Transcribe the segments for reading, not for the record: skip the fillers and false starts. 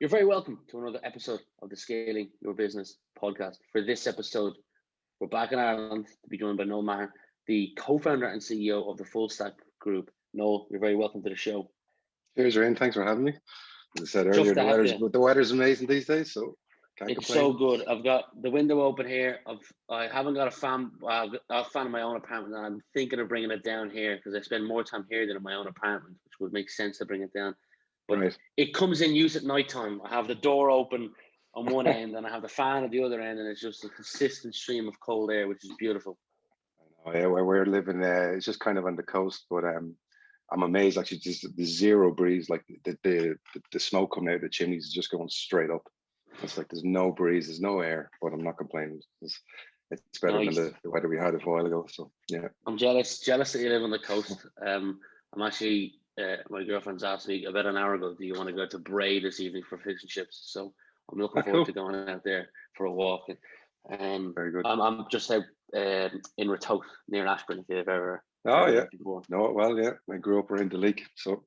You're very welcome to another episode of the Scaling Your Business podcast. For this episode, we're back in Ireland to be joined by Noel Maher, the co-founder and CEO of the Full Stack Group. Noel, you're very welcome to the show. Cheers, Rian. Thanks for having me. As I said Just earlier, to have you. the weather's amazing these days, so can't It's complain. so good. I've got the window open here. I haven't got a fan. I've got a fan in my own apartment, and I'm thinking of bringing it down here because I spend more time here than in my own apartment, which would make sense to bring it down. But Right. it comes in use at night time. I have the door open on one end and I have the fan at the other end, and it's just a consistent stream of cold air, which is beautiful. I know, yeah, where we're living, it's just kind of on the coast, but I'm amazed actually. Just the zero breeze, like the smoke coming out of the chimneys is just going straight up. It's like there's no breeze, there's no air, but I'm not complaining. It's better Nice. than the weather we had a while ago. So yeah, I'm jealous that you live on the coast. I'm actually my girlfriend's asked me about an hour ago, do you want to go to Bray this evening for fish and chips? So I'm looking forward to going out there for a walk. very good. I'm just out in Ratoath near Ashburn, if you've ever Oh yeah, before. know it well. Yeah, I grew up around the lake, so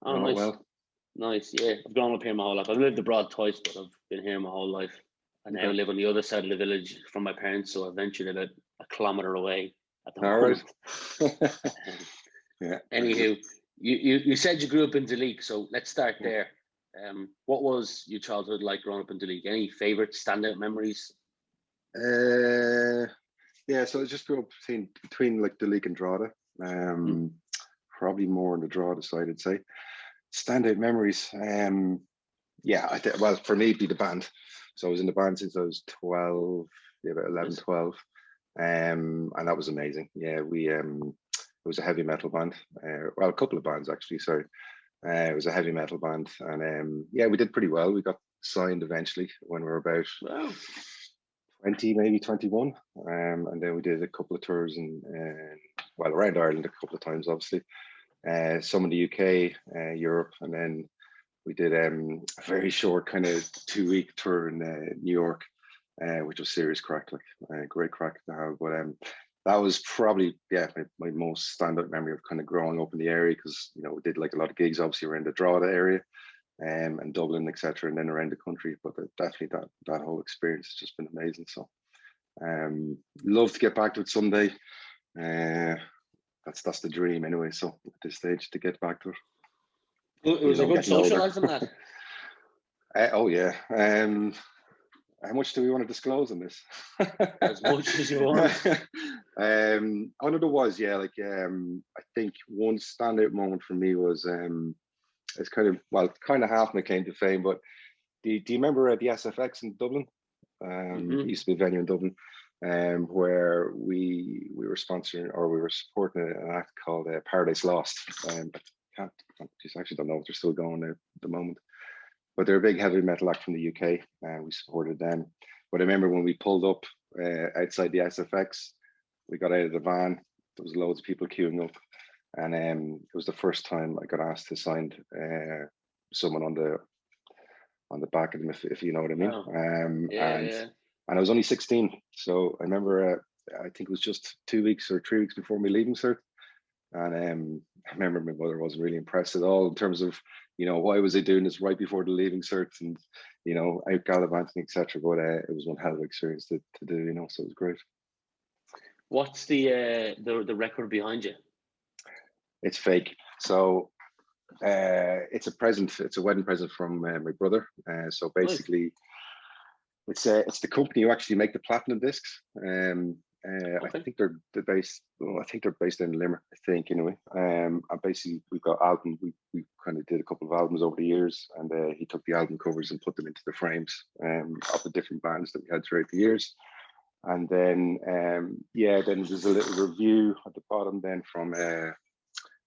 Oh, know nice. it well. Nice, yeah. I've grown up here my whole life. I've lived abroad twice, but I've been here my whole life. I now live on the other side of the village from my parents, so I ventured about a kilometre away at the moment. Right. Yeah. Anywho, you said you grew up in Duleek, so let's start there. What was your childhood like growing up in Duleek? Any favourite standout memories? Yeah, so I just grew up between like Duleek and Drogheda. Probably more on the Drogheda side, I'd say. Standout memories. Yeah, well, for me, it'd be the band. So I was in the band since I was 12, yeah, about 11, 12. And that was amazing. Yeah, it was a heavy metal band. Well, a couple of bands actually, sorry. It was a heavy metal band. And yeah, we did pretty well. We got signed eventually when we were about 20, maybe 21. And then we did a couple of tours well, around Ireland a couple of times, obviously. Some in the UK, Europe, and then we did a very short kind of 2-week tour in New York, which was serious crack, like great crack to have. But that was probably my most standout memory of kind of growing up in the area, because we did like a lot of gigs obviously around the Drogheda area, and Dublin, etc., and then around the country. But definitely that whole experience has just been amazing. So love to get back to it someday. That's the dream anyway. So at this stage, to get back to it. It was a good social life in that. Oh yeah. How much do we want to disclose on this? As much as you want. I know there was, yeah. Like I think one standout moment for me was it's kind of half when it came to fame. But do you remember the SFX in Dublin? It used to be a venue in Dublin. Where we were sponsoring, or we were supporting an act called Paradise Lost. I actually don't know if they're still going at the moment, but they're a big heavy metal act from the UK, and we supported them. But I remember when we pulled up outside the SFX, we got out of the van. There was loads of people queuing up, and it was the first time I got asked to sign someone on the back of them, if you know what I mean. Yeah. And I was only 16. So I remember, I think it was just 2 weeks or 3 weeks before my leaving cert. And I remember my mother wasn't really impressed at all in terms of, why was I doing this right before the leaving cert, and, out gallivanting, etc. But it was one hell of an experience to do, so it was great. What's the record behind you? It's fake. So it's a wedding present from my brother. So basically, nice. It's the company who actually make the platinum discs. Okay. I think they're based. Well, I think they're based in Limerick. I think anyway. And basically, we've got album. We kind of did a couple of albums over the years, and he took the album covers and put them into the frames of the different bands that we had throughout the years. And then then there's a little review at the bottom then from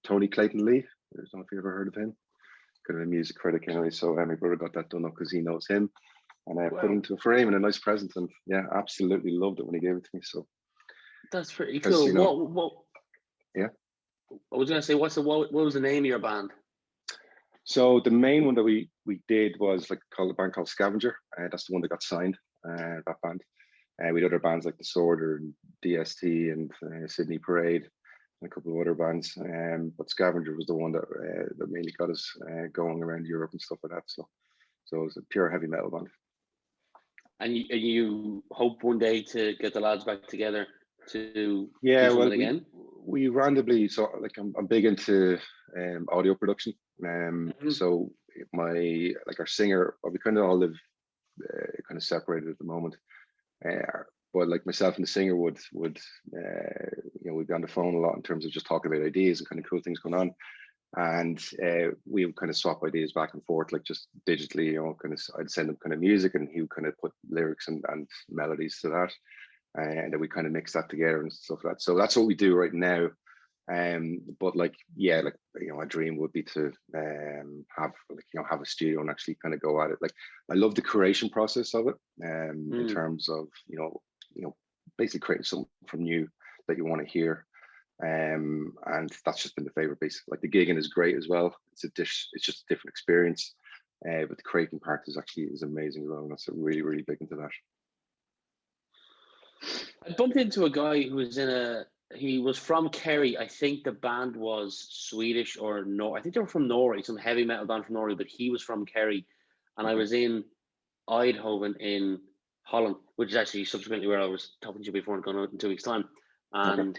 Tony Clayton Lee. I don't know if you ever heard of him. Kind of a music critic anyway. So my brother got that done up because he knows him. And I put it into a frame and a nice present, and yeah, absolutely loved it when he gave it to me. So that's pretty cool. What? Yeah, I was gonna say, what was the name of your band? So the main one that we did was called a band called Scavenger. That's the one that got signed. That band. We had other bands like The Sworder and DST and Sydney Parade and a couple of other bands. But Scavenger was the one that mainly got us going around Europe and stuff like that. So. So it's a pure heavy metal band. And you hope one day to get the lads back together to do well, something again? we randomly, so like I'm big into audio production. So our singer, well, we kind of all live kind of separated at the moment. But like myself and the singer would we'd be on the phone a lot in terms of just talking about ideas and kind of cool things going on. And we would kind of swap ideas back and forth, like just digitally, kind of, I'd send him kind of music and he would kind of put lyrics and melodies to that. And then we kind of mix that together and stuff like that. So that's what we do right now. But a dream would be to have a studio and actually kind of go at it. Like, I love the creation process of it, in terms of, basically creating something from you that you want to hear. And that's just been the favorite base. Like, the gigging is great as well. It's just a different experience. But the creating part is amazing as well. And that's really, really big into that. I bumped into a guy who was he was from Kerry. I think the band was Swedish or no. I think they were from Norway, some heavy metal band from Norway, but he was from Kerry. And I was in Eindhoven in Holland, which is actually subsequently where I was talking to you before and going out in 2 weeks' time. And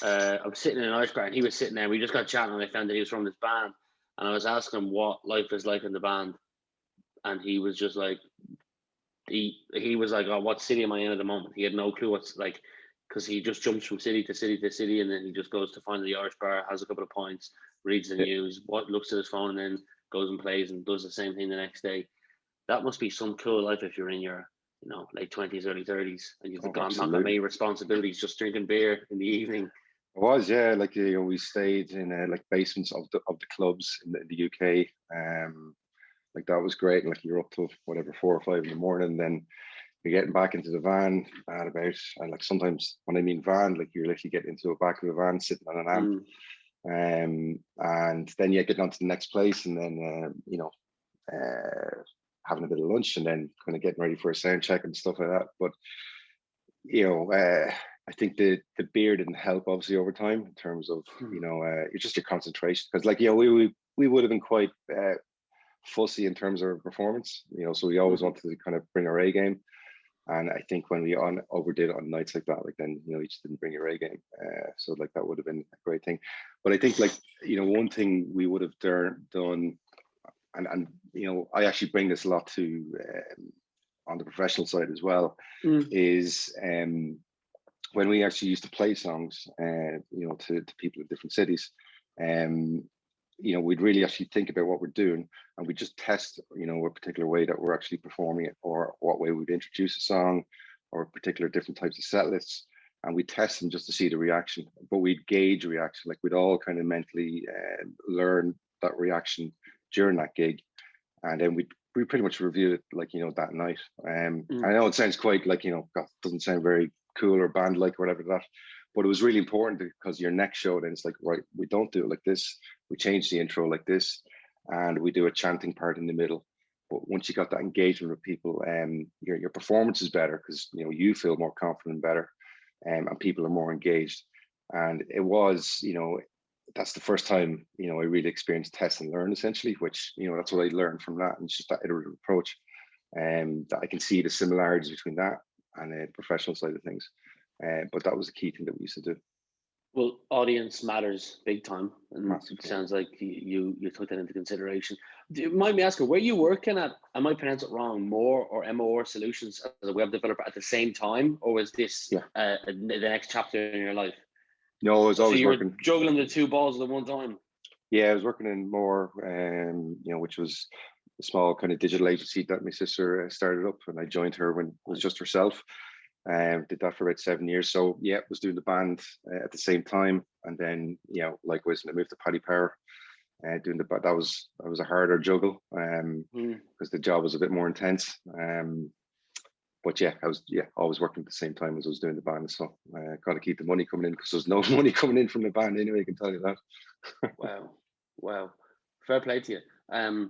I was sitting in an Irish bar and he was sitting there. We just got chatting and I found that he was from this band. And I was asking him what life is like in the band. And he was just like, he was like, oh, what city am I in at the moment? He had no clue what's like, because he just jumps from city to city to city, and then he just goes to find the Irish bar, has a couple of points, reads the news, looks at his phone, and then goes and plays and does the same thing the next day. That must be some cool life if you're in your, late 20s, early 30s, and you've not got many responsibilities, just drinking beer in the evening. It was, yeah. Like, we stayed in like basements of the clubs in the UK. Like, that was great. And like, you're up till whatever 4 or 5 in the morning, and then you're getting back into the van at about, and like, sometimes when I mean van, like, you're literally getting into the back of the van, sitting on an amp, and then you get on to the next place, and then having a bit of lunch, and then kind of getting ready for a sound check and stuff like that. But I think the beer didn't help, obviously, over time, in terms of it's just your concentration, because like, we would have been quite fussy in terms of performance, so we always wanted to kind of bring our A game. And I think when we overdid it on nights like that, like, then you just didn't bring your A game. So like, that would have been a great thing. But I think, like, one thing we would have done, and I actually bring this a lot to on the professional side as well, is when we actually used to play songs, to people in different cities, we'd really actually think about what we're doing, and we just test, a particular way that we're actually performing it, or what way we'd introduce a song, or particular different types of set lists, and we test them just to see the reaction. But we'd gauge reaction, like, we'd all kind of mentally learn that reaction during that gig, and then we pretty much review it, like, that night. I know it sounds quite like, God, doesn't sound very cool or band like or whatever that, but it was really important, because your next show, then it's like, right, we don't do it like this, we change the intro like this, and we do a chanting part in the middle. But once you got that engagement with people, your performance is better, because you feel more confident and better, and people are more engaged. And it was, that's the first time, I really experienced test and learn, essentially, which, that's what I learned from that. And it's just that iterative approach, that I can see the similarities between that and the professional side of things. But that was a key thing that we used to do. Well, audience matters big time, and it sounds like you took that into consideration. Do you mind me asking, were you working at, I might pronounce it wrong, More or MOR Solutions as a web developer at the same time, or was this the next chapter in your life? No, I was always working. Juggling the two balls at the one time. Yeah, I was working in More, which was a small kind of digital agency that my sister started up, and I joined her when it was just herself. Did that for about 7 years. So yeah, was doing the band at the same time, and then likewise when I moved to Paddy Power, doing that was a harder juggle, because the job was a bit more intense. But yeah, I was always working at the same time as I was doing the band. So got to keep the money coming in, because there's no money coming in from the band anyway, I can tell you that. Wow, fair play to you.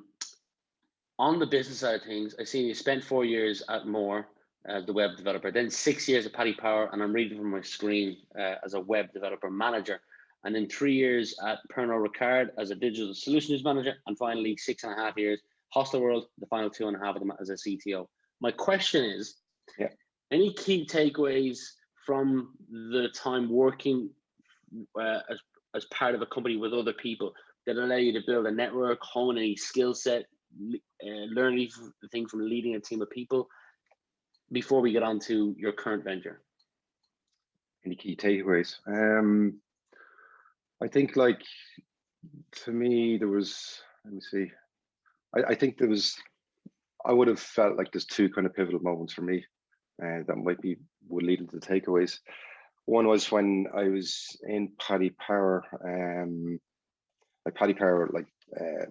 On the business side of things, I see you spent 4 years at More as the web developer, then 6 years at Paddy Power, and I'm reading from my screen, as a web developer manager, and then 3 years at Pernod Ricard as a digital solutions manager, and finally 6.5 years Hostelworld, the final 2.5 of them as a CTO. My question is, yeah, any key takeaways from the time working as part of a company with other people that allow you to build a network, hone any skill set, learn anything from leading a team of people before we get on to your current venture? any key takeaways? I think, like, to me, there was, let me see, I think there was, I would have felt like there's two kind of pivotal moments for me that would lead into the takeaways. One was when I was in Paddy Power. Like Paddy Power, like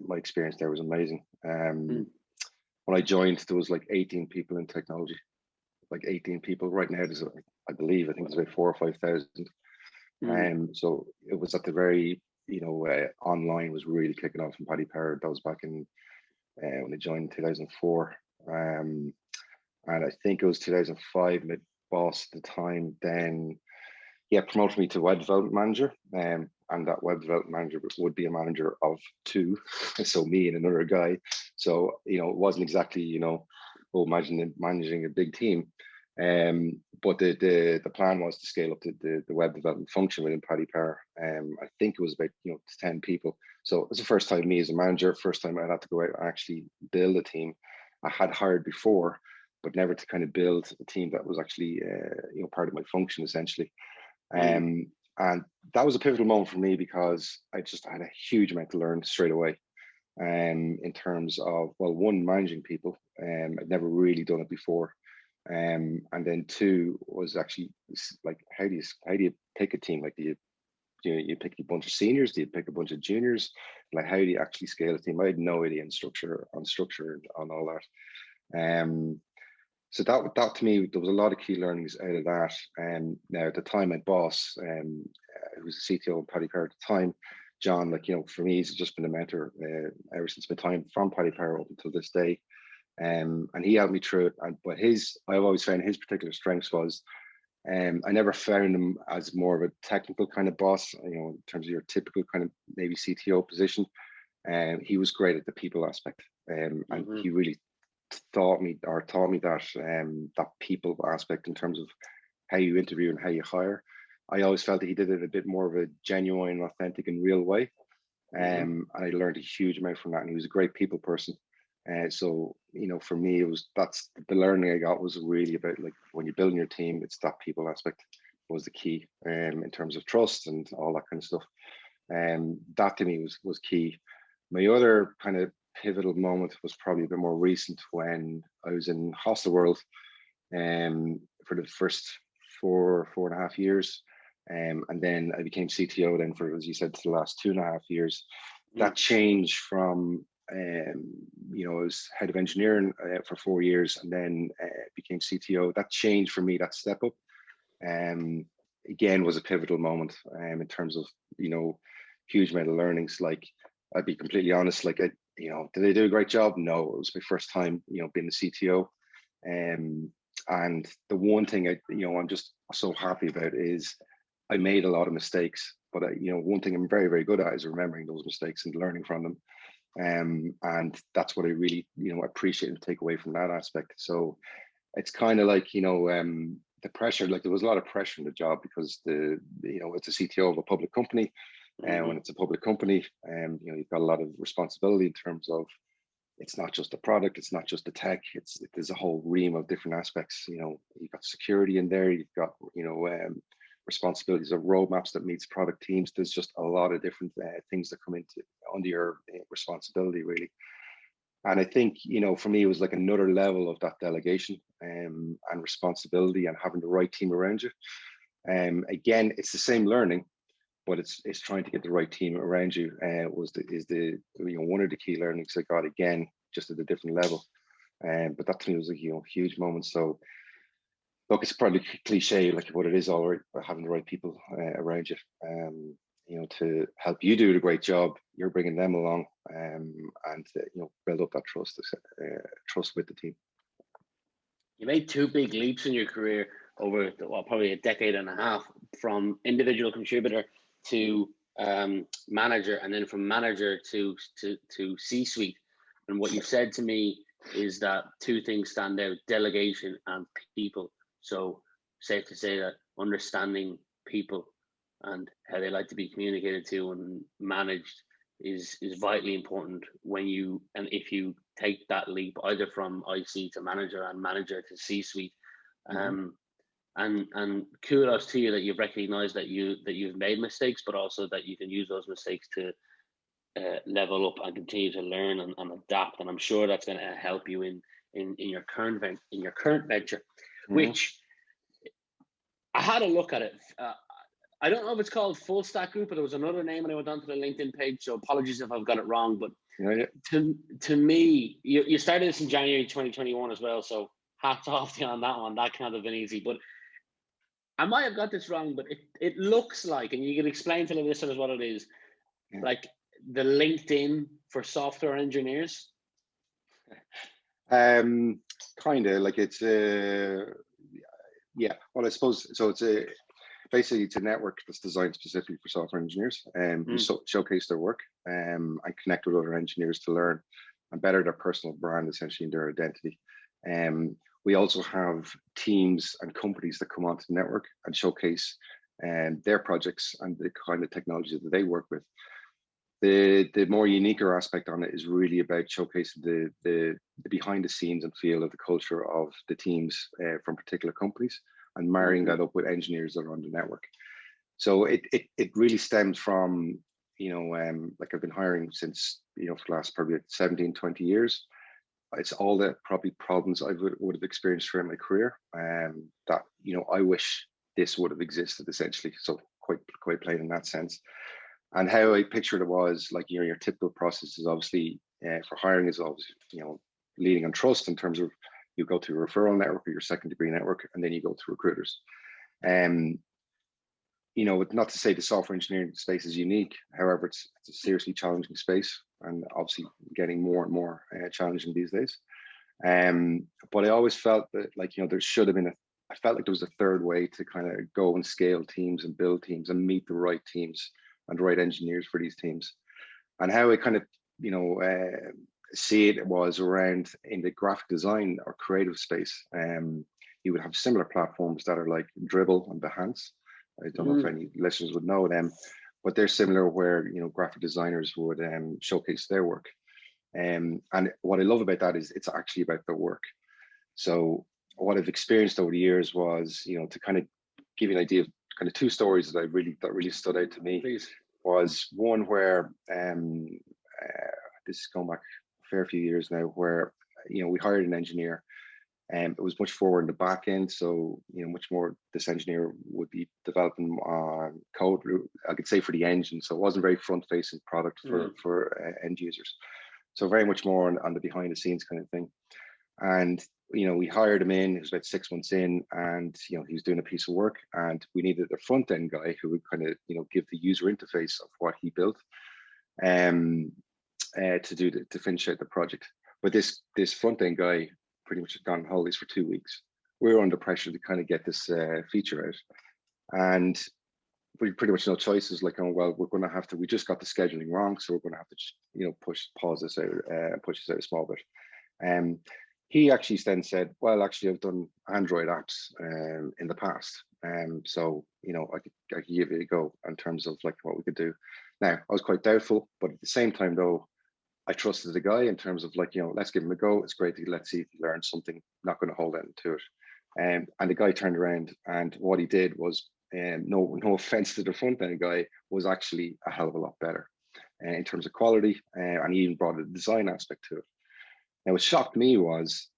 my experience there was amazing. When I joined, there was like 18 people in technology, like 18 people. Right now, there's, I think there's about 4,000 or 5,000. So it was at the very, online was really kicking off in Paddy Power. That was back in when I joined in 2004. And I think it was 2005. My boss at the time then, promoted me to web development manager. And that web development manager would be a manager of two, so me and another guy. So, it wasn't exactly, managing a big team. But the plan was to scale up the web development function within Paddy Power. I think it was about 10 people. So it was the first time me as a manager, first time I had to go out and actually build a team. I had hired before, but never to kind of build a team that was actually part of my function essentially. And that was a pivotal moment for me because I had a huge amount to learn straight away. In terms of, well, one, managing people. I'd never really done it before. And then two was actually like, how do you pick a team? Like, do you pick a bunch of seniors? Do you pick a bunch of juniors? Like, how do you actually scale a team? I had no idea on structure on all that. So that to me, there was a lot of key learnings out of that. Now at the time, my boss, who was the CTO of Paddy Power at the time, John, for me, he's just been a mentor ever since my time from Paddy Power up until this day. And he helped me through it. But I've always found his particular strengths was, I never found him as more of a technical kind of boss, in terms of your typical kind of maybe CTO position. He was great at the people aspect. And he really taught me that that people aspect in terms of how you interview and how you hire. I always felt that he did it a bit more of a genuine, authentic, and real way. And I learned a huge amount from that. And he was a great people person. So for me, that's the learning I got was really about, like, when you're building your team, it's that people aspect was the key in terms of trust and all that kind of stuff. That to me was key. My other kind of pivotal moment was probably a bit more recent when I was in Hostelworld for the first 4.5 years. And then I became CTO then for, as you said, the last 2.5 years. That changed from, I was head of engineering for 4 years and then became CTO. That changed for me, that step up. Again, was a pivotal moment in terms of, huge amount of learnings. Like, I'd be completely honest, like, did they do a great job? No, it was my first time, being the CTO. And the one thing I'm just so happy about is I made a lot of mistakes, but one thing I'm very, very good at is remembering those mistakes and learning from them. And that's what I really, appreciate and take away from that aspect. So it's kind of like, the pressure, like there was a lot of pressure in the job because it's a CTO of a public company. And when it's a public company, you've got a lot of responsibility in terms of, it's not just the product, it's not just the tech, there's a whole ream of different aspects. You've got security in there, you've got, responsibilities of roadmaps that meets product teams. There's just a lot of different things that come under your responsibility, really. And I think, for me, it was like another level of that delegation and responsibility and having the right team around you. Again, it's the same learning, but it's trying to get the right team around you. Is one of the key learnings I got, again, just at a different level. But that to me was a huge moment. So look, it's probably cliche, like what it is, all right, having the right people around you, to help you do a great job. You're bringing them along, and build up that trust with the team. You made two big leaps in your career over probably a decade and a half, from individual contributor to manager, and then from manager to C-suite. And what you said to me is that two things stand out: delegation and people. So safe to say that understanding people and how they like to be communicated to and managed is vitally important when you, and if you take that leap either from IC to manager and manager to C-suite. And kudos to you that you've recognized that you've made mistakes, but also that you can use those mistakes to level up and continue to learn and adapt. And I'm sure that's going to help you in your current venture, which I had a look at it. I don't know if it's called Full Stack Group, but there was another name and I went onto the LinkedIn page. So apologies if I've got it wrong. But to me, you started this in January 2021 as well. So hats off to you on that one. That can't have been easy. But I might have got this wrong, but it looks like, and you can explain to the listeners what it is, like the LinkedIn for software engineers. Kind of like it's well, I suppose so. It's basically it's a network that's designed specifically for software engineers, who showcase their work and connect with other engineers to learn and better their personal brand, essentially, and their identity. We also have teams and companies that come onto the network and showcase their projects and the kind of technology that they work with. The more uniquer aspect on it is really about showcasing the behind the scenes and feel of the culture of the teams from particular companies, and marrying that up with engineers that are on the network. So it really stems from, like I've been hiring since, for the last probably 17, 20 years. It's all the probably problems I would have experienced throughout my career, that, I wish this would have existed, essentially. So quite plain in that sense. And how I pictured it was like, your typical process is obviously for hiring is obviously, leading on trust in terms of you go to a referral network or your second degree network, and then you go to recruiters. Not to say the software engineering space is unique. However, it's a seriously challenging space, and obviously getting more and more challenging these days. But I always felt that, there should have been I felt like there was a third way to kind of go and scale teams and build teams and meet the right teams and the right engineers for these teams. And how I kind of, see it was around in the graphic design or creative space. You would have similar platforms that are like Dribbble and Behance. I don't know if any listeners would know them, but they're similar where, graphic designers would showcase their work. And what I love about that is it's actually about their work. So what I've experienced over the years was, to kind of give you an idea of kind of two stories that really stood out to me. Please. Was one where this is going back a fair few years now, where we hired an engineer, and it was much forward in the back end. So much more this engineer would be developing code, I could say, for the engine. So it wasn't very front facing product for end users. So very much more on the behind the scenes kind of thing. And we hired him in. It was about 6 months in, and he was doing a piece of work, and we needed a front end guy who would kind of give the user interface of what he built, to finish out the project. But this front end guy pretty much had gone on holidays for 2 weeks. We were under pressure to kind of get this feature out, and we pretty much no choices. Like, oh well, we're going to have to. We just got the scheduling wrong, so we're going to have to pause this out, push this out a small bit. He actually then said, well, actually, I've done Android apps in the past. So, I could give it a go in terms of like what we could do. Now, I was quite doubtful, but at the same time, though, I trusted the guy in terms of like, let's give him a go. It's great. Let's see if he learns something. Not going to hold on to it. And the guy turned around, and what he did was, no offense to the front end guy, was actually a hell of a lot better in terms of quality. And he even brought a design aspect to it. Now, what shocked me was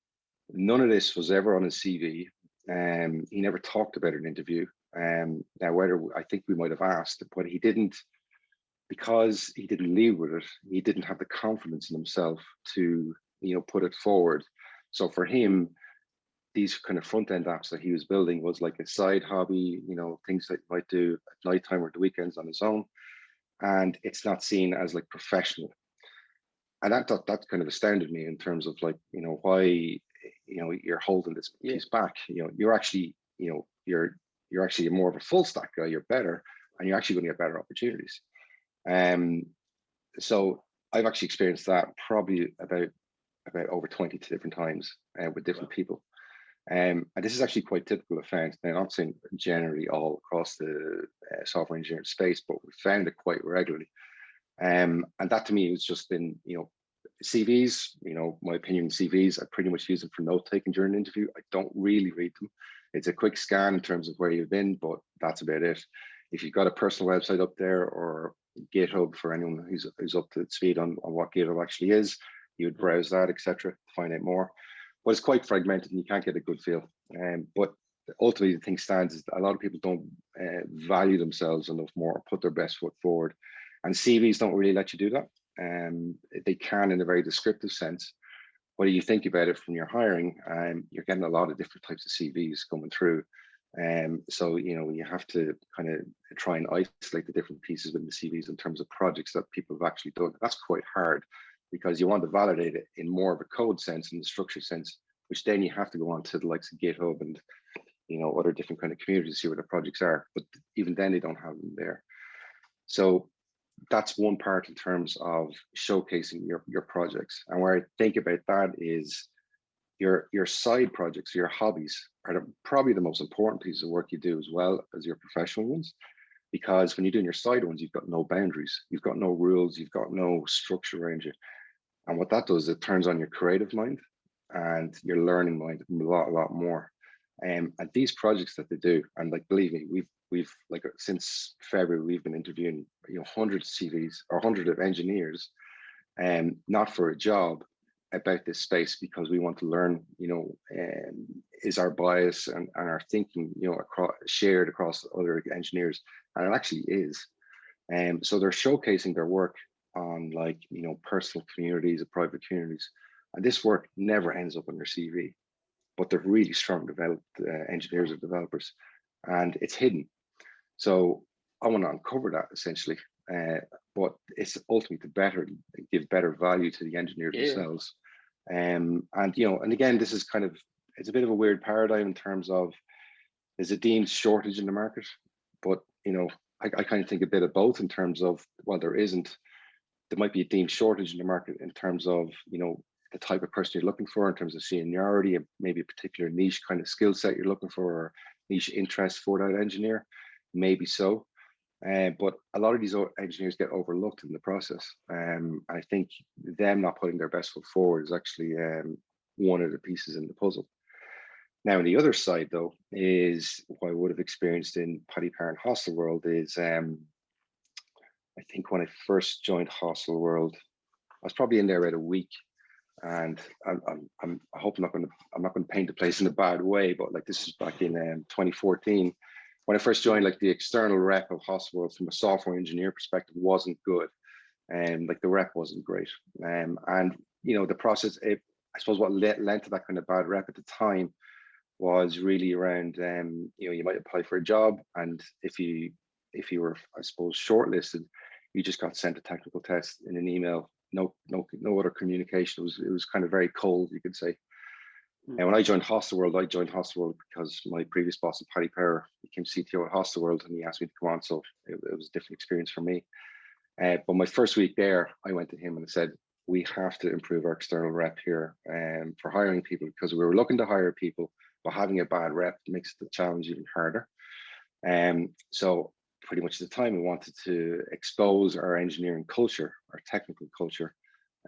none of this was ever on his CV. He never talked about an interview. Now, whether I think we might have asked, but he didn't, because he didn't lead with it. He didn't have the confidence in himself to, put it forward. So for him, these kind of front end apps that he was building was like a side hobby, things that he might do at nighttime or the weekends on his own. And it's not seen as like professional. And that kind of astounded me in terms of like, why, you're holding this piece back. You're actually, you're actually more of a full stack guy. You're better, and you're actually going to get better opportunities. So I've actually experienced that probably about about over 20 different times with different people. And this is actually quite typical of found. Now, I'm not saying generally all across the software engineering space, but we found it quite regularly. And that to me was just been, CVs, my opinion, CVs, I pretty much use them for note taking during an interview. I don't really read them. It's a quick scan in terms of where you've been, but that's about it. If you've got a personal website up there or GitHub for anyone who's up to speed on what GitHub actually is, you would browse that, etc., to find out more. But it's quite fragmented and you can't get a good feel. But ultimately, the thing stands is that a lot of people don't value themselves enough more or put their best foot forward. And CVs don't really let you do that. They can in a very descriptive sense. Whether you think about it from your hiring, you're getting a lot of different types of CVs coming through. So, you have to kind of try and isolate the different pieces within the CVs in terms of projects that people have actually done. That's quite hard because you want to validate it in more of a code sense and the structure sense, which then you have to go on to the likes of GitHub and, other different kind of communities to see where the projects are. But even then they don't have them there. So that's one part in terms of showcasing your projects. And where I think about that is your side projects, your hobbies are probably the most important piece of work you do as well as your professional ones. Because when you're doing your side ones, you've got no boundaries, you've got no rules, you've got no structure around you. And what that does, it turns on your creative mind and your learning mind a lot more. And these projects that they do, and like, believe me, we've like since February, we've been interviewing, hundreds of CVs or hundreds of engineers, not for a job, about this space because we want to learn, is our bias and our thinking, shared across other engineers, and it actually is. So they're showcasing their work on personal communities or private communities, and this work never ends up on their CV, but they're really strong developed engineers or developers, and it's hidden. So I want to uncover that essentially, but it's ultimately to give better value to the engineers themselves. And again, this is it's a bit of a weird paradigm in terms of there's a deemed shortage in the market, but I kind of think a bit of both in terms of, well, there might be a deemed shortage in the market in terms of the type of person you're looking for in terms of seniority, and maybe a particular niche kind of skill set you're looking for, or niche interest for that engineer, maybe so. But a lot of these engineers get overlooked in the process. I think them not putting their best foot forward is actually one of the pieces in the puzzle. Now, on the other side, though, is what I would have experienced in Paddy and Hostelworld is, I think when I first joined Hostelworld, I was probably in there about a week, and I hope I'm not going to paint the place in a bad way, but this is back in 2014. When I first joined, the external rep of Hostelworld from a software engineer perspective wasn't good, and the rep wasn't great. And the process, I suppose what led to that kind of bad rep at the time was really around, you might apply for a job, and if you were, I suppose, shortlisted, you just got sent a technical test in an email. No other communication. It was kind of very cold, you could say. And when I joined Hostelworld because my previous boss, Paddy, became CTO at Hostelworld, and he asked me to come on. So it was a different experience for me. But my first week there, I went to him and said, we have to improve our external rep here for hiring people, because we were looking to hire people, but having a bad rep makes the challenge even harder. So pretty much at the time, we wanted to expose our engineering culture, our technical culture,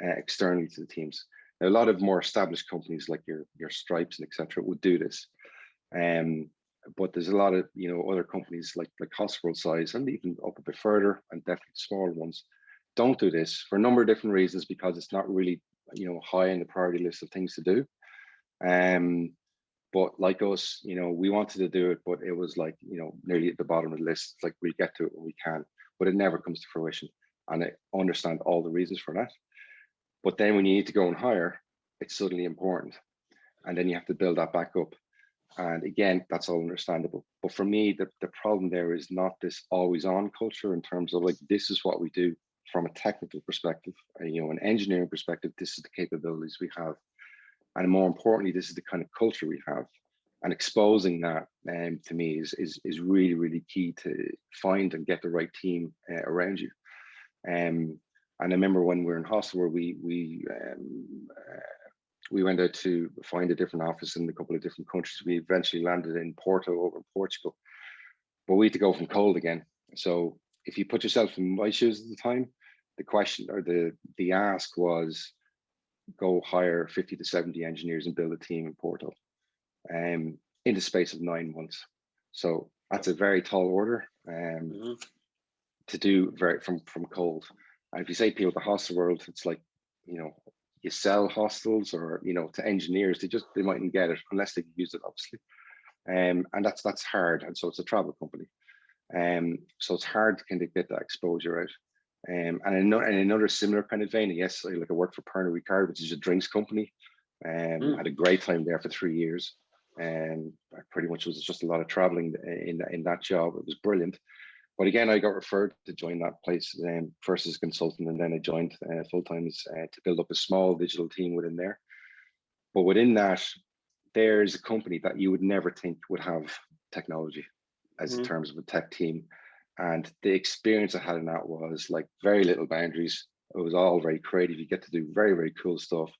externally to the teams. Now, a lot of more established companies like your Stripes and etc. would do this, but there's a lot of other companies like Hostelworld size and even up a bit further, and definitely smaller ones, don't do this for a number of different reasons, because it's not really high in the priority list of things to do. But like us, we wanted to do it, but it was nearly at the bottom of the list. It's we'll get to it when we can, but it never comes to fruition. And I understand all the reasons for that. But then when you need to go and hire, it's suddenly important. And then you have to build that back up. And again, that's all understandable. But for me, the problem there is not this always on culture in terms of this is what we do from a technical perspective, an engineering perspective, this is the capabilities we have. And more importantly, this is the kind of culture we have. And exposing that to me is really, really key to find and get the right team around you. And I remember when we were in Hostelworld, we we went out to find a different office in a couple of different countries. We eventually landed in Porto over in Portugal, but we had to go from cold again. So if you put yourself in my shoes at the time, the question or the ask was go hire 50 to 70 engineers and build a team in Porto in the space of 9 months. So that's a very tall order to do from cold. And if you say people at the hostel world, it's like, you know, you sell hostels or, you know, to engineers, they mightn't get it unless they use it, obviously. And that's hard. And so it's a travel company. So it's hard to kind of get that exposure out. And in another similar kind of vein, yes, I worked for Pernod Ricard, which is a drinks company. Had a great time there for 3 years. And I pretty much was just a lot of traveling in that job. It was brilliant. But again, I got referred to join that place first as a consultant, and then I joined full-time to build up a small digital team within there. But within that, there's a company that you would never think would have technology as in terms of a tech team. And the experience I had in that was like very little boundaries. It was all very creative. You get to do very, very cool stuff.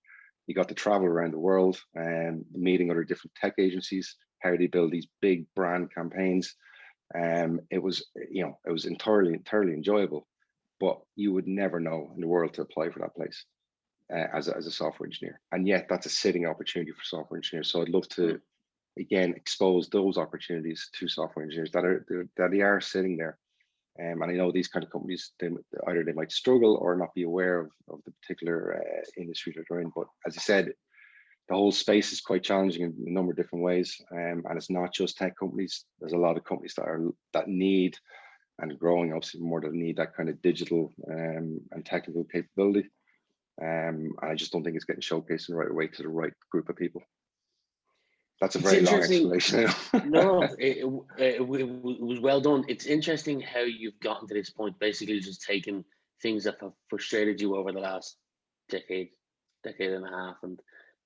You got to travel around the world and meeting other different tech agencies, how they build these big brand campaigns. It was entirely enjoyable, but you would never know in the world to apply for that place as a software engineer. And yet that's a sitting opportunity for software engineers. So I'd love to, again, expose those opportunities to software engineers that are sitting there. And I know these kind of companies, they might struggle or not be aware of the particular industry that they're in. But as I said, the whole space is quite challenging in a number of different ways. And it's not just tech companies. There's a lot of companies that need, and growing obviously more, that need that kind of digital and technical capability. And I just don't think it's getting showcased in the right way to the right group of people. That's a very long explanation. No, it was well done. It's interesting how you've gotten to this point, basically just taking things that have frustrated you over the last decade and a half, and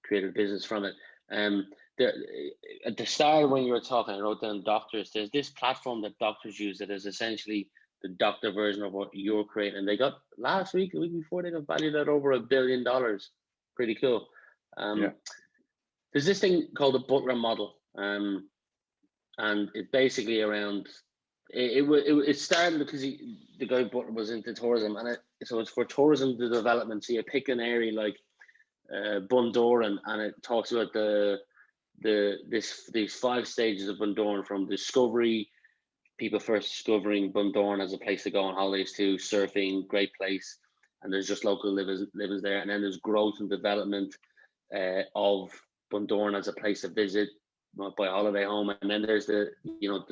created a business from it. At the start when you were talking, I wrote down doctors. There's this platform that doctors use that is essentially the doctor version of what you're creating. And they got last week, the week before, they got valued at over $1 billion. Pretty cool. There's this thing called the Butler model, and it's basically around. It started because the guy Butler was into tourism, and so it's for tourism development. So you pick an area like Bundoran, and it talks about these 5 stages of Bundoran, from discovery, people first discovering Bundoran as a place to go on holidays to, surfing, great place, and there's just local livers there, and then there's growth and development of Bundoran as a place to visit by holiday home, and then there's the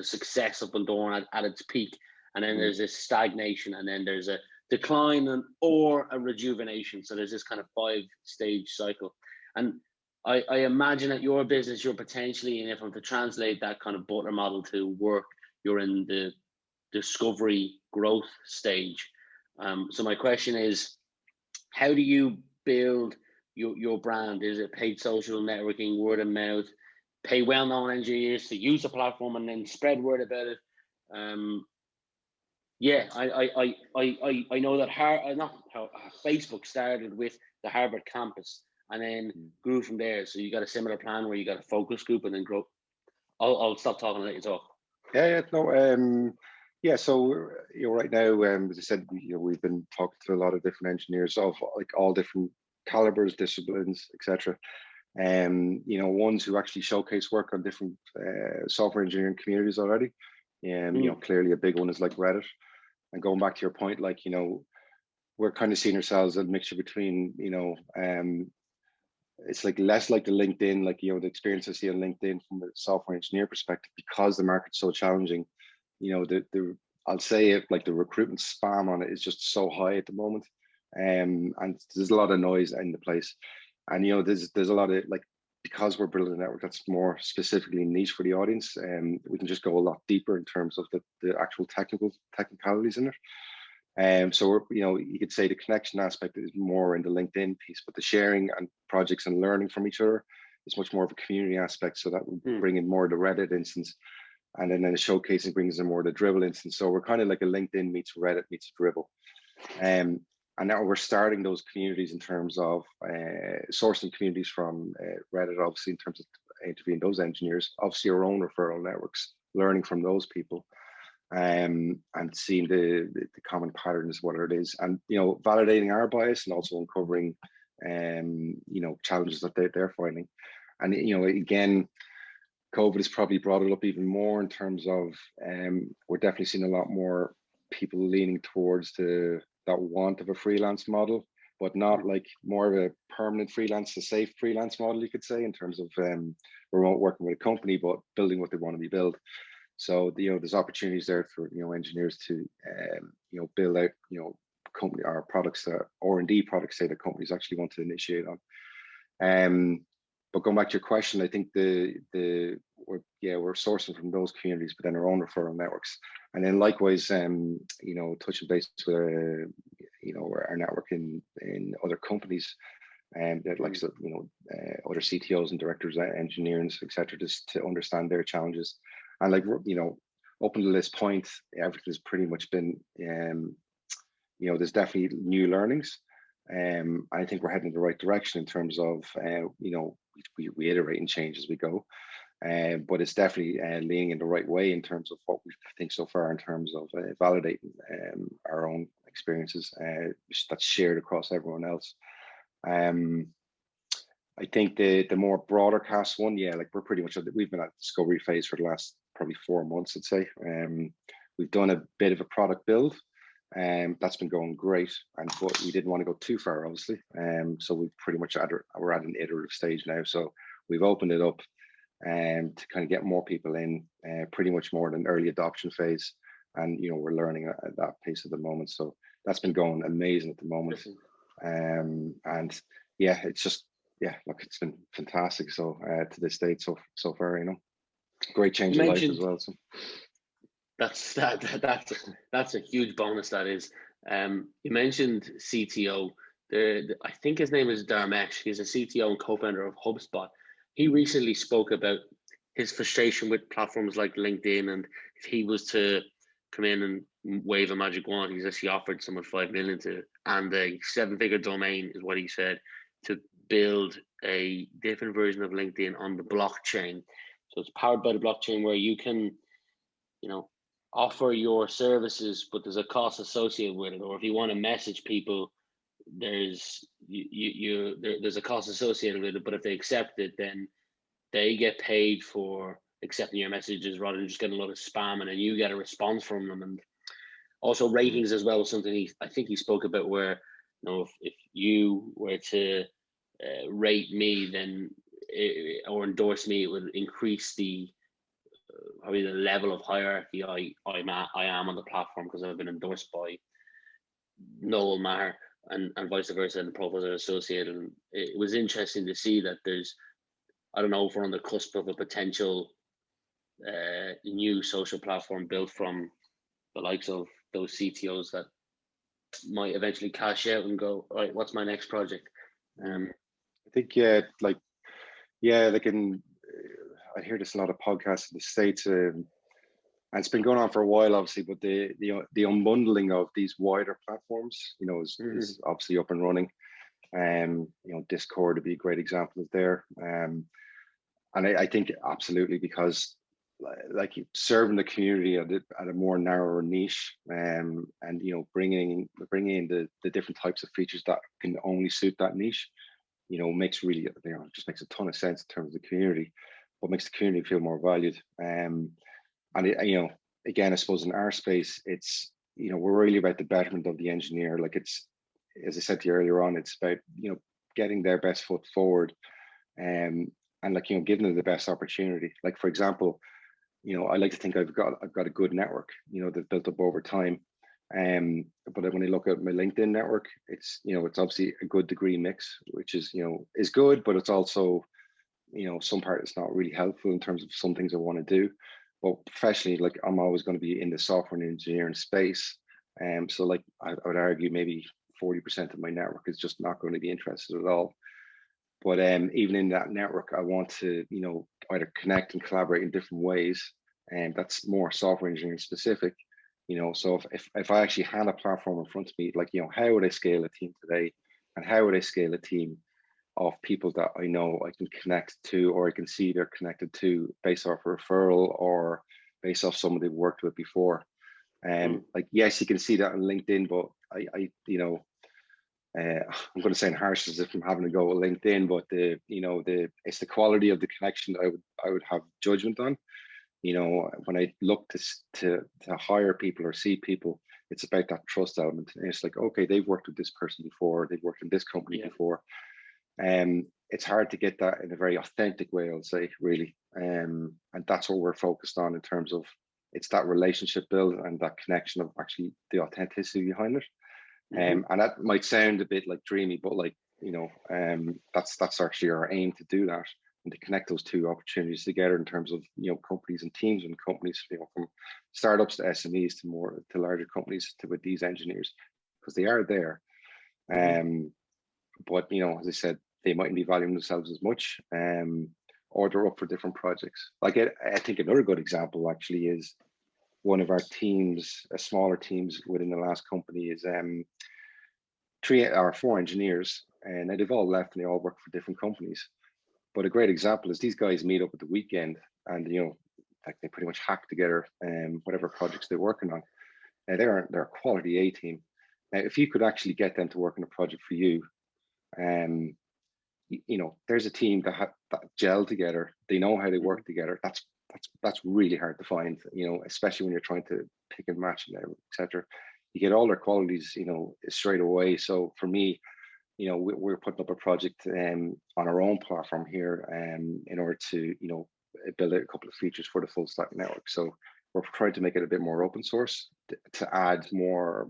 success of Bundoran at its peak, and then there's this stagnation, and then there's a decline or a rejuvenation. So there's this kind of 5-stage cycle. And I imagine at your business, you're potentially, and if I'm to translate that kind of Butler model to work, you're in the discovery growth stage. So my question is, how do you build your brand? Is it paid social networking, word of mouth, pay well-known engineers to use the platform and then spread word about it? I know that Facebook started with the Harvard campus and then grew from there. So you got a similar plan where you got a focus group and then grow. I'll stop talking and let you talk. So right now, as I said, we've been talking to a lot of different engineers of like all different calibers, disciplines, etc. Ones who actually showcase work on different software engineering communities already. Clearly a big one is like Reddit. And going back to your point, we're kind of seeing ourselves as a mixture between, it's like less like the LinkedIn, the experience I see on LinkedIn from a software engineer perspective, because the market's so challenging. I'll say it, like the recruitment spam on it is just so high at the moment. And there's a lot of noise in the place. And, there's a lot of because we're building a network that's more specifically niche for the audience, and we can just go a lot deeper in terms of the actual technicalities in it. So you could say the connection aspect is more in the LinkedIn piece, but the sharing and projects and learning from each other is much more of a community aspect. So that will bring in more the Reddit instance, and then the showcasing brings in more the Dribble instance. So we're kind of like a LinkedIn meets Reddit meets Dribble. And now we're starting those communities in terms of sourcing communities from Reddit, obviously, in terms of interviewing those engineers, obviously our own referral networks, learning from those people, and seeing the common patterns, whatever it is, and validating our bias and also uncovering challenges that they're finding. And again, COVID has probably brought it up even more in terms of we're definitely seeing a lot more people leaning towards that want of a freelance model, but not like more of a permanent freelance, a safe freelance model, you could say, in terms of remote working with a company, but building what they want to be built. So there's opportunities there for engineers to build out company or products that R&D products say that companies actually want to initiate on. But going back to your question, I think we're sourcing from those communities, but then our own referral networks, and then likewise, touching base with our network in other companies, and like other CTOs and directors, engineers, etc., just to understand their challenges. And like up until this point, everything's pretty much been there's definitely new learnings. I think we're heading in the right direction in terms of we iterate and change as we go, but it's definitely leaning in the right way in terms of what we think so far in terms of validating our own experiences that's shared across everyone else. I think the more broader cast one, like we're pretty much we've been at the discovery phase for the last probably 4 months, I'd say. We've done a bit of a product build. That's been going great, but we didn't want to go too far, obviously. So we pretty much we're at an iterative stage now. So we've opened it up to kind of get more people in, pretty much more than early adoption phase, and we're learning at that pace at the moment. So that's been going amazing at the moment, and yeah, it's just look, it's been fantastic. So to this date, so far, great change in life as well. So. That's a huge bonus. That is. You mentioned CTO. I think his name is Dharmesh. He's a CTO and co-founder of HubSpot. He recently spoke about his frustration with platforms like LinkedIn, and if he was to come in and wave a magic wand, he's actually offered someone 5 million and a 7-figure domain is what he said, to build a different version of LinkedIn on the blockchain. So it's powered by the blockchain, where you can, offer your services, but there's a cost associated with it. Or if you want to message people, there's a cost associated with it. But if they accept it, then they get paid for accepting your messages rather than just getting a lot of spam, and then you get a response from them. And also ratings as well is something I think he spoke about, where if you were to rate me, then or endorse me, it would increase probably the level of hierarchy I am on the platform, because I've been endorsed by Noel Maher and vice versa, and the profiles are associated. And it was interesting to see that there's, I don't know if we're on the cusp of a potential new social platform built from the likes of those CTOs that might eventually cash out and go, all right, what's my next project? I think I hear this in a lot of podcasts in the States, and it's been going on for a while, obviously. But the unbundling of these wider platforms, is obviously up and running. Discord would be a great example of there. And I think absolutely, because like serving the community at a more narrower niche, and bringing in the different types of features that can only suit that niche, makes really just makes a ton of sense in terms of the community. What makes the community feel more valued. And again, I suppose in our space, it's we're really about the betterment of the engineer. Like, it's, as I said to you earlier on, it's about getting their best foot forward, and like giving them the best opportunity. Like, for example, I like to think I've got a good network that's built up over time. But when I look at my LinkedIn network, it's it's obviously a good degree mix, which is is good, but it's also some part it's not really helpful in terms of some things I want to do. But professionally, like, I'm always going to be in the software and engineering space. So like I would argue maybe 40% of my network is just not going to be interested at all. But even in that network, I want to either connect and collaborate in different ways, and that's more software engineering specific. So if I actually had a platform in front of me, like, how would I scale a team today, and how would I scale a team of people that I know I can connect to, or I can see they're connected to based off a referral or based off someone they've worked with before. Like, yes, you can see that on LinkedIn, but I'm going to sound harsh as if I'm having to go with LinkedIn, but it's the quality of the connection that I would have judgment on. When I look to hire people or see people, it's about that trust element. And it's like, okay, they've worked with this person before, they've worked in this company before. It's hard to get that in a very authentic way, I'll say, really. And that's what we're focused on in terms of, it's that relationship build and that connection of actually the authenticity behind it. And that might sound a bit like dreamy, but like, that's actually our aim, to do that and to connect those two opportunities together in terms of, companies and teams and companies, from startups to SMEs to larger companies with these engineers, because they are there. But, as I said, they mightn't be valuing themselves as much, or they're up for different projects. Like, I think another good example actually is one of our teams, smaller teams within the last company, is 3 or 4 engineers, and they've all left and they all work for different companies. But a great example is these guys meet up at the weekend, and like, they pretty much hack together whatever projects they're working on. Now they're a quality A team. Now, if you could actually get them to work on a project for you, there's a team that gel together. They know how they work together. That's really hard to find, especially when you're trying to pick and match, etc. You get all their qualities, straight away. So for me, we're putting up a project on our own platform here, in order to, build a couple of features for the full stack network. So we're trying to make it a bit more open source to add more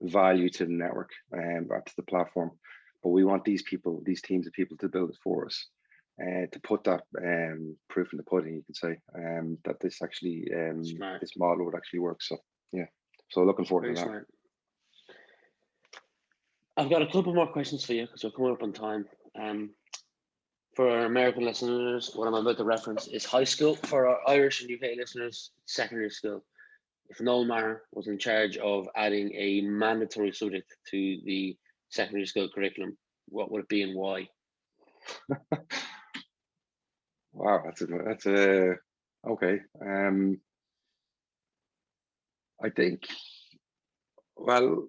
value to the network and to the platform. But we want these teams of people to build it for us, to put that proof in the pudding, you could say, that this actually, this model would actually work. So yeah, so looking forward to that. Smart. I've got a couple more questions for you because we're coming up on time. For our American listeners, what I'm about to reference is high school. For our Irish and UK listeners, secondary school. If Noel Maher was in charge of adding a mandatory subject to the secondary school curriculum, what would it be and why? Wow, that's okay. I think, well,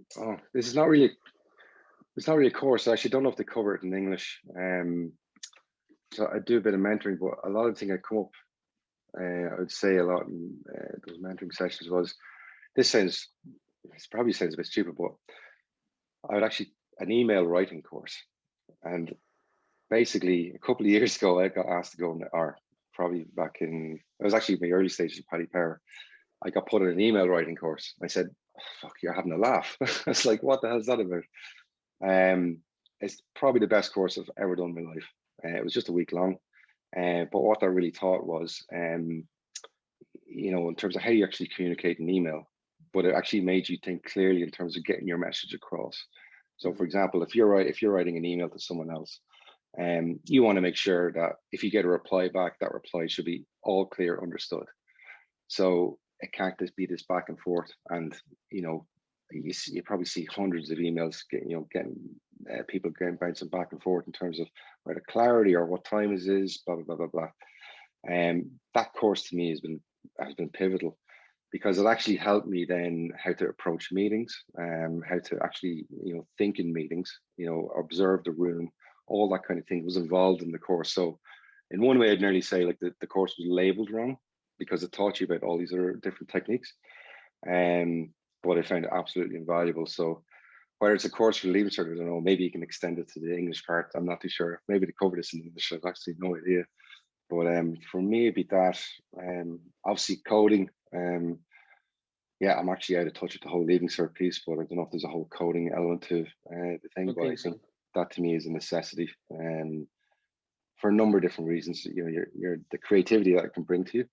this is not really. It's not really a course. I actually don't know if they cover it in English. So I do a bit of mentoring, but a lot of the things that come up, I would say a lot in those mentoring sessions was, it probably sounds a bit stupid, but I would actually, an email writing course. And basically a couple of years ago, I got asked to go on, or probably back in, it was actually my early stages of Paddy Power. I got put on an email writing course. I said, oh, fuck, you're having a laugh. It's like, what the hell is that about? It's probably the best course I've ever done in my life. It was just a week long, but what that really taught was, in terms of how you actually communicate an email, but it actually made you think clearly in terms of getting your message across. So, for example, if you're writing an email to someone else, you want to make sure that if you get a reply back, that reply should be all clear, understood. So it can't just be this back and forth, and you probably see hundreds of emails getting people bouncing back and forth in terms of whether clarity or what time it is, blah blah blah blah blah. That course to me has been pivotal, because it actually helped me then how to approach meetings, how to actually think in meetings, observe the room, all that kind of thing was involved in the course. So in one way, I'd nearly say like the course was labeled wrong, because it taught you about all these other different techniques. But I found it absolutely invaluable. So whether it's a course for Leaving Cert, I don't know, maybe you can extend it to the English part. I'm not too sure. Maybe they cover this in English. I've actually no idea. But for me, it'd be that. Obviously coding. Yeah, I'm actually out of touch with the whole Leaving Cert piece, but I don't know if there's a whole coding element to the thing. Okay, but I think that to me is a necessity. For a number of different reasons, your the creativity that it can bring to you.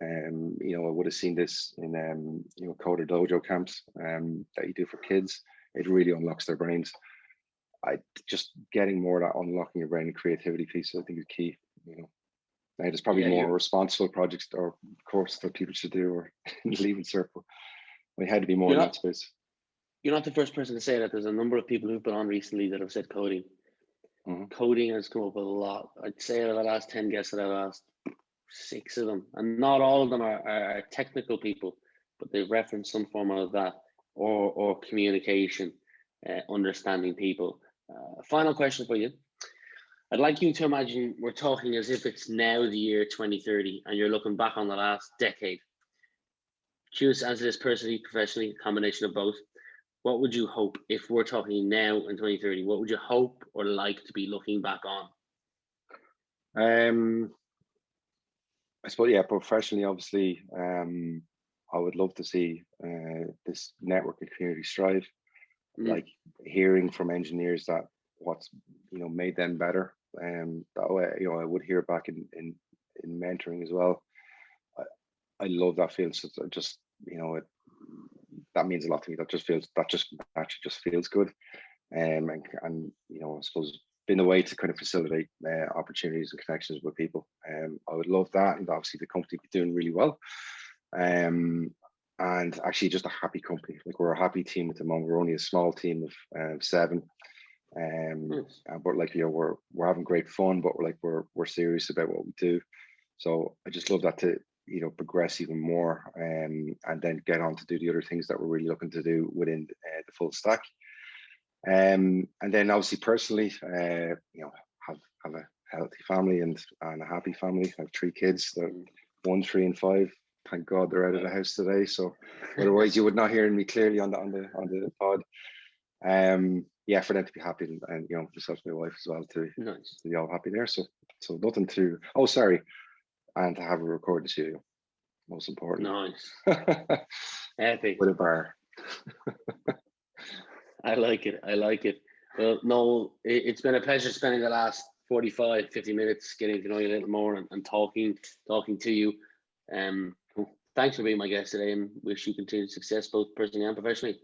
I would have seen this in Coder Dojo camps that you do for kids. It really unlocks their brains. Just getting more of that unlocking your brain and creativity piece, I think, is key. There's probably Yeah, more responsible projects or courses that people should do or leave it circle. We had to be more you're in not that space. you're not the first person to say that. There's a number of people who've been on recently that have said coding. Coding has come up a lot. I'd say out of the last 10 guests that I've asked, 6 of them, and not all of them are technical people, but they reference some form of that or communication, understanding people. Final question for you. I'd like you to imagine we're talking as if it's now the year 2030 and you're looking back on the last decade. Choose to answer this personally, professionally, a combination of both. What would you hope, if we're talking now in 2030, what would you hope or like to be looking back on? I suppose, yeah, professionally, obviously, I would love to see this network and community strive. Like hearing from engineers that what's made them better. That way, I would hear back in mentoring as well. I love that feeling. So just that means a lot to me. That actually just feels good. And I suppose been a way to kind of facilitate opportunities and connections with people. I would love that, and obviously the company be doing really well. And actually just a happy company. Like, we're a happy team at the moment. We're only a small team of 7. But like, we're having great fun, but we're serious about what we do. So I just love that to progress even more, and then get on to do the other things that we're really looking to do within the full stack. And then obviously personally, have a healthy family and a happy family. I have 3 kids. They're 1, 3, and 5. Thank God they're out of the house today. So otherwise you would not hear me clearly on the pod. Yeah, for them to be happy, and myself and my wife as well to be all happy there. So nothing to and to have a recording studio, most important. Nice. Epic. With a bar. I like it. Well, Noel, it's been a pleasure spending the last 45, 50 minutes getting to know you a little more and talking to you. Thanks for being my guest today, and wish you continued success both personally and professionally.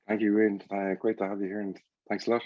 Thank you, Rian. Great to have you here, and thanks a lot.